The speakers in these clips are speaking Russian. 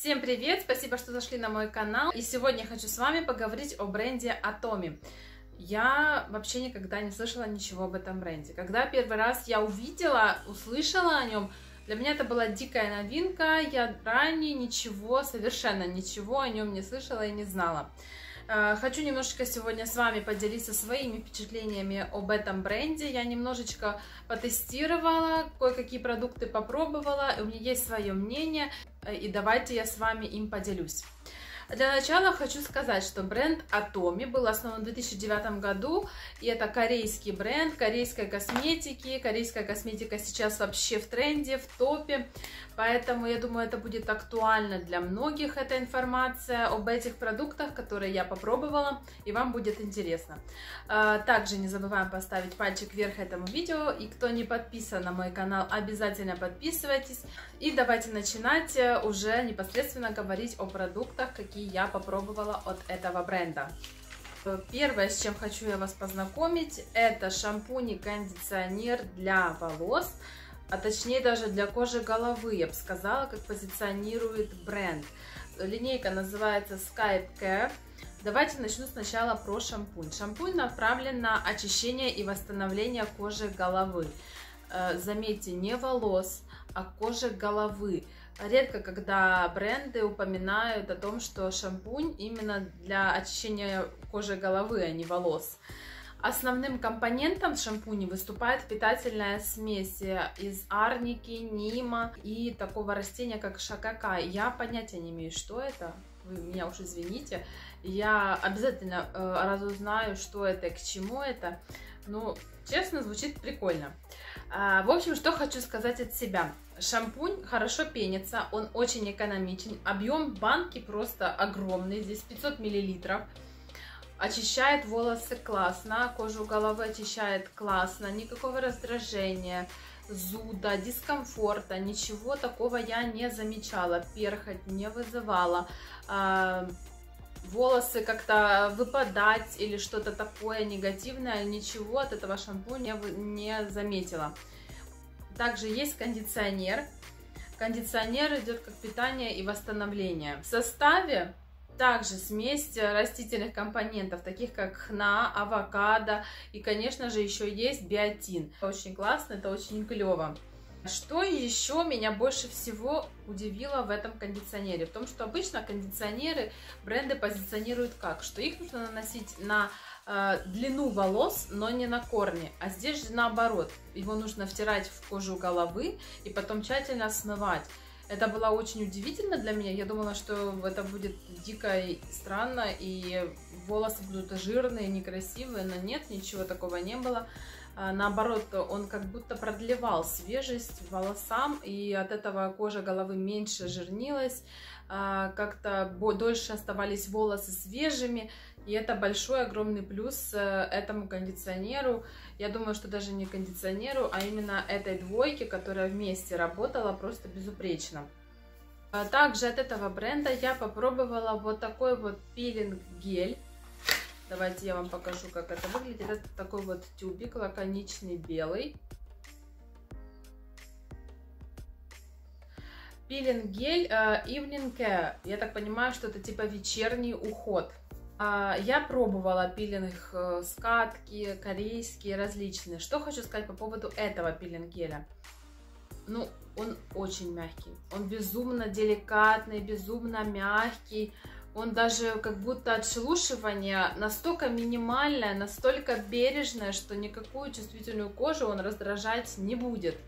Всем привет! Спасибо, что зашли на мой канал. И сегодня я хочу с вами поговорить о бренде Atomy. Я вообще никогда не слышала ничего об этом бренде. Когда первый раз я услышала о нем, для меня это была дикая новинка. Я ранее совершенно ничего о нем не слышала и не знала. Хочу немножечко сегодня с вами поделиться своими впечатлениями об этом бренде. Я немножечко потестировала, кое-какие продукты попробовала, и у меня есть свое мнение, и давайте я с вами им поделюсь. Для начала хочу сказать, что бренд Atomy был основан в 2009 году, и это корейский бренд корейской косметики. Корейская косметика сейчас вообще в тренде, в топе, поэтому я думаю, это будет актуально для многих, эта информация об этих продуктах, которые я попробовала, и вам будет интересно. Также не забываем поставить пальчик вверх этому видео, и кто не подписан на мой канал, обязательно подписывайтесь. И давайте начинать уже непосредственно говорить о продуктах, какие я попробовала от этого бренда. Первое, с чем хочу я вас познакомить, это шампунь и кондиционер для волос, а точнее даже для кожи головы, я бы сказала, как позиционирует бренд. Линейка называется Skype Care. Давайте начну сначала про шампунь. Шампунь направлен на очищение и восстановление кожи головы. Заметьте, не волос, а кожи головы. Редко, когда бренды упоминают о том, что шампунь именно для очищения кожи головы, а не волос. Основным компонентом шампуня выступает питательная смесь из арники, нима и такого растения, как шакакай. Я понятия не имею, что это. Вы меня уж извините. Я обязательно разузнаю, что это и к чему это. Ну, честно, звучит прикольно. В общем, что хочу сказать от себя. Шампунь хорошо пенится, он очень экономичен. Объем банки просто огромный, здесь 500 мл. Очищает волосы классно, кожу головы очищает классно, никакого раздражения, зуда, дискомфорта, ничего такого я не замечала, перхоть не вызывала. Волосы как-то выпадать или что-то такое негативное, ничего от этого шампуня не заметила. Также есть кондиционер. Кондиционер идет как питание и восстановление. В составе также смесь растительных компонентов, таких как хна, авокадо и, конечно же, еще есть биотин. Это очень классно, это очень клево. Что еще меня больше всего удивило в этом кондиционере? В том, что обычно кондиционеры бренды позиционируют как? Что их нужно наносить на длину волос, но не на корни. А здесь же наоборот. Его нужно втирать в кожу головы и потом тщательно смывать. Это было очень удивительно для меня. Я думала, что это будет дико и странно, и волосы будут жирные, некрасивые, но нет, ничего такого не было. Наоборот, он как будто продлевал свежесть волосам, и от этого кожа головы меньше жирнилась, как-то дольше оставались волосы свежими, и это большой, огромный плюс этому кондиционеру. Я думаю, что даже не кондиционеру, а именно этой двойке, которая вместе работала просто безупречно. Также от этого бренда я попробовала вот такой вот пилинг-гель. Давайте я вам покажу, как это выглядит. Это такой вот тюбик, лаконичный, белый. Пилинг-гель Evening Care. Я так понимаю, что это типа вечерний уход. Я пробовала пилинг скатки, корейские, различные. Что хочу сказать по поводу этого пилинг-геля. Ну, он очень мягкий. Он безумно деликатный, безумно мягкий. Он даже как будто отшелушивание настолько минимальное, настолько бережное, что никакую чувствительную кожу он раздражать не будет.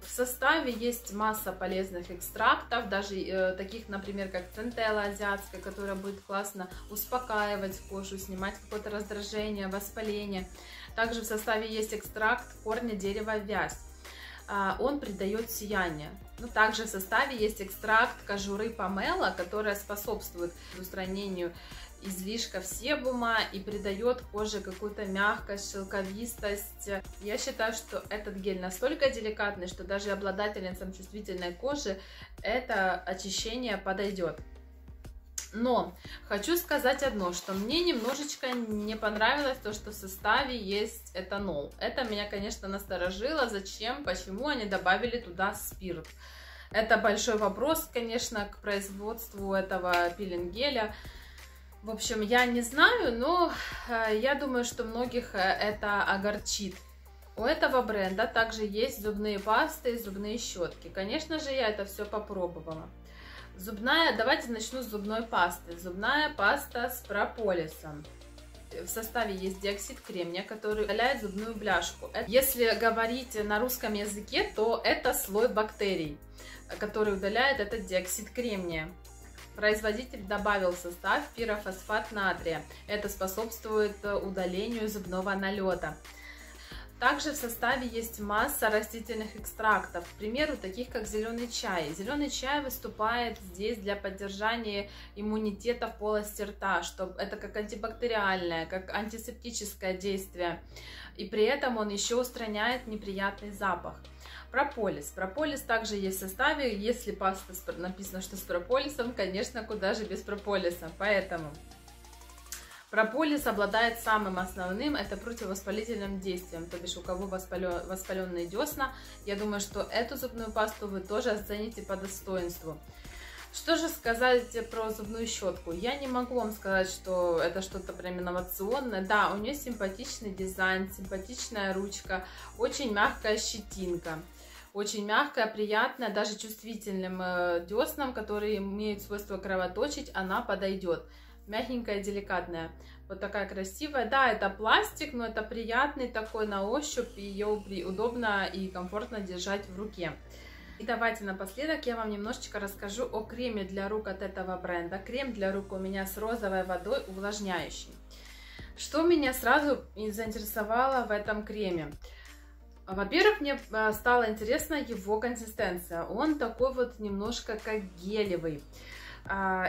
В составе есть масса полезных экстрактов, даже таких, например, как центелла азиатская, которая будет классно успокаивать кожу, снимать какое-то раздражение, воспаление. Также в составе есть экстракт корня дерева вязь. Он придает сияние. Но также в составе есть экстракт кожуры помело, которая способствует устранению излишков себума и придает коже какую-то мягкость, шелковистость. Я считаю, что этот гель настолько деликатный, что даже обладательницам чувствительной кожи это очищение подойдет. Но хочу сказать одно, что мне немножечко не понравилось то, что в составе есть этанол. Это меня, конечно, насторожило. Зачем, почему они добавили туда спирт? Это большой вопрос, конечно, к производству этого пилинг-геля. В общем, я не знаю, но я думаю, что многих это огорчит. У этого бренда также есть зубные пасты и зубные щетки. Конечно же, я это все попробовала. Давайте начну с зубной пасты. Зубная паста с прополисом. В составе есть диоксид кремния, который удаляет зубную бляшку. Если говорить на русском языке, то это слой бактерий, который удаляет этот диоксид кремния. Производитель добавил в состав пирофосфат натрия. Это способствует удалению зубного налета. Также в составе есть масса растительных экстрактов, к примеру, таких как зеленый чай. Зеленый чай выступает здесь для поддержания иммунитета в полости рта, что это как антибактериальное, как антисептическое действие. И при этом он еще устраняет неприятный запах. Прополис. Прополис также есть в составе. Если паста написано, что с прополисом, конечно, куда же без прополиса. Поэтому прополис обладает самым основным, это противовоспалительным действием. То бишь, у кого воспаленные десна, я думаю, что эту зубную пасту вы тоже оцените по достоинству. Что же сказать про зубную щетку? Я не могу вам сказать, что это что-то прям инновационное. Да, у нее симпатичный дизайн, симпатичная ручка, очень мягкая щетинка. Очень мягкая, приятная, даже чувствительным деснам, которые имеют свойство кровоточить, она подойдет. Мягенькая, деликатная. Вот такая красивая. Да, это пластик, но это приятный такой на ощупь. Ее удобно и комфортно держать в руке. И давайте напоследок я вам немножечко расскажу о креме для рук от этого бренда. Крем для рук у меня с розовой водой увлажняющий. Что меня сразу заинтересовало в этом креме? Во-первых, мне стала интересна его консистенция. Он такой вот немножко как гелевый.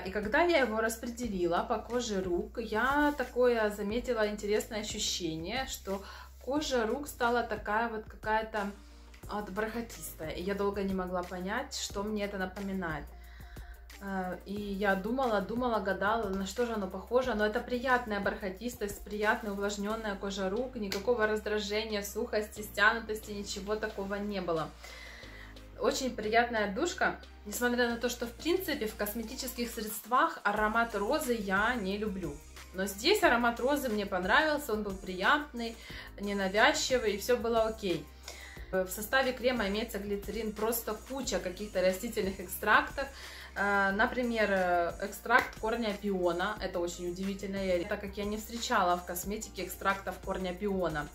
И когда я его распределила по коже рук, я такое заметила интересное ощущение, что кожа рук стала такая вот какая-то бархатистая. И я долго не могла понять, что мне это напоминает. И я думала, гадала, на что же оно похоже. Но это приятная бархатистость, приятная увлажненная кожа рук, никакого раздражения, сухости, стянутости, ничего такого не было. Очень приятная душка, несмотря на то, что в принципе в косметических средствах аромат розы я не люблю. Но здесь аромат розы мне понравился, он был приятный, ненавязчивый, и все было окей. В составе крема имеется глицерин, просто куча каких-то растительных экстрактов. Например, экстракт корня пиона, это очень удивительно, так как я не встречала в косметике экстрактов корня пиона.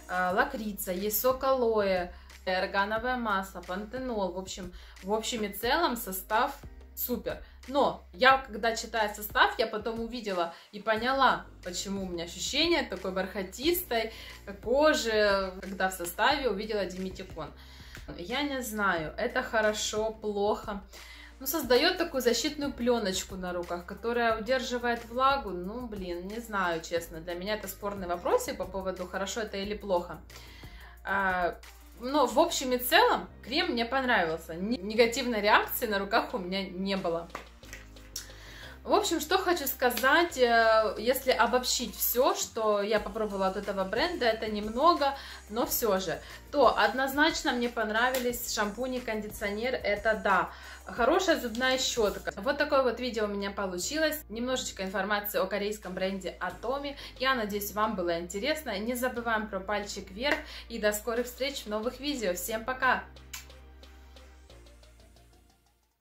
Лакрица, есть сок алоэ, органовое масло, пантенол. В общем и целом состав супер. Но я, когда читаю состав, я потом увидела и поняла, почему у меня ощущение такой бархатистой кожи, когда в составе увидела диметикон. Я не знаю, это хорошо, плохо. Ну, создает такую защитную пленочку на руках, которая удерживает влагу. Ну, блин, не знаю, честно. Для меня это спорный вопросик по поводу, хорошо это или плохо. Но в общем и целом крем мне понравился. Негативной реакции на руках у меня не было. В общем, что хочу сказать, если обобщить все, что я попробовала от этого бренда, это немного, но все же, то однозначно мне понравились шампунь и кондиционер, это да. Хорошая зубная щетка. Вот такое вот видео у меня получилось. Немножечко информации о корейском бренде Atomy. Я надеюсь, вам было интересно. Не забываем про пальчик вверх. И до скорых встреч в новых видео. Всем пока!